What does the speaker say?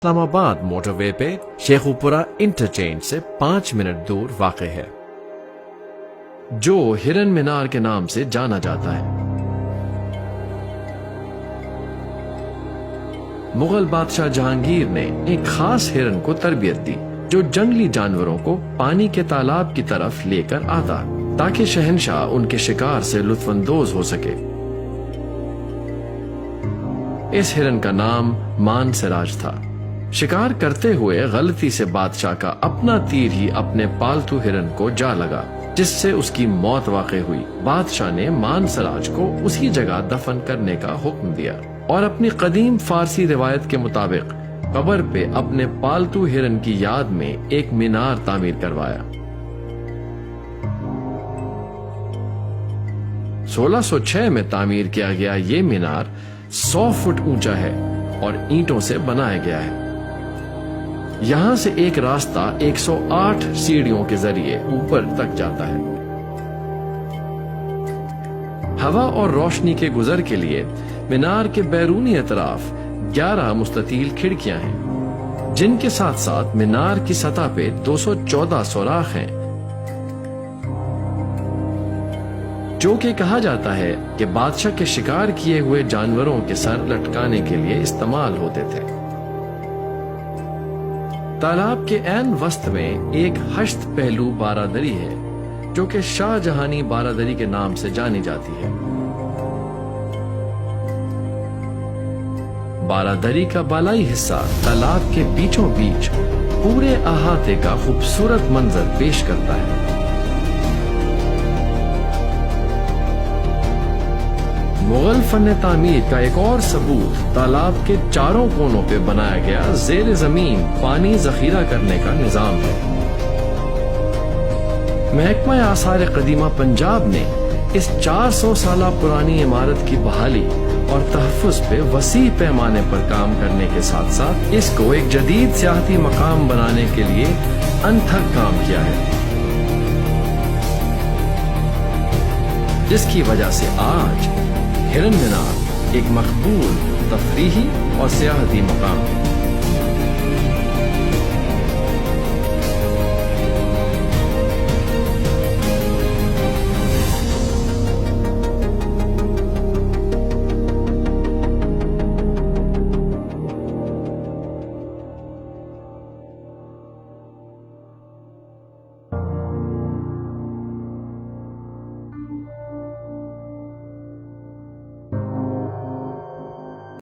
اسلام آباد موٹر وے پہ شیخوپورہ انٹرچینج سے 5 منٹ دور واقع ہے، جو ہرن مینار کے نام سے جانا جاتا ہے۔ مغل بادشاہ جہانگیر نے ایک خاص ہرن کو تربیت دی جو جنگلی جانوروں کو پانی کے تالاب کی طرف لے کر آتا تاکہ شہنشاہ ان کے شکار سے لطف اندوز ہو سکے۔ اس ہرن کا نام مان سراج تھا۔ شکار کرتے ہوئے غلطی سے بادشاہ کا اپنا تیر ہی اپنے پالتو ہرن کو جا لگا، جس سے اس کی موت واقع ہوئی۔ بادشاہ نے مان سراج کو اسی جگہ دفن کرنے کا حکم دیا اور اپنی قدیم فارسی روایت کے مطابق قبر پہ اپنے پالتو ہرن کی یاد میں ایک مینار تعمیر کروایا۔ 1606 میں تعمیر کیا گیا یہ مینار 100 فٹ اونچا ہے اور اینٹوں سے بنایا گیا ہے۔ یہاں سے ایک راستہ 108 سیڑھیوں کے ذریعے اوپر تک جاتا ہے۔ ہوا اور روشنی کے گزر کے لیے مینار کے بیرونی اطراف 11 مستطیل کھڑکیاں ہیں، جن کے ساتھ ساتھ مینار کی سطح پہ 214 سوراخ ہیں، جو کہ کہا جاتا ہے کہ بادشاہ کے شکار کیے ہوئے جانوروں کے سر لٹکانے کے لیے استعمال ہوتے تھے۔ تالاب کے عین وسط میں ایک ہشت پہلو بارادری ہے، جو کہ شاہ جہانی بارادری کے نام سے جانی جاتی ہے۔ بارادری کا بالائی حصہ تالاب کے بیچوں بیچ پورے احاطے کا خوبصورت منظر پیش کرتا ہے۔ مغل فن تعمیر کا ایک اور ثبوت تالاب کے چاروں کونوں پہ بنایا گیا زیر زمین پانی ذخیرہ کرنے کا نظام ہے۔ محکمہ آثار قدیمہ پنجاب نے اس 400 سالہ پرانی عمارت کی بحالی اور تحفظ پہ وسیع پیمانے پر کام کرنے کے ساتھ ساتھ اس کو ایک جدید سیاحتی مقام بنانے کے لیے انتھک کام کیا ہے، جس کی وجہ سے آج ہرن مینار ایک مقبول تفریحی اور سیاحتی مقام ہے۔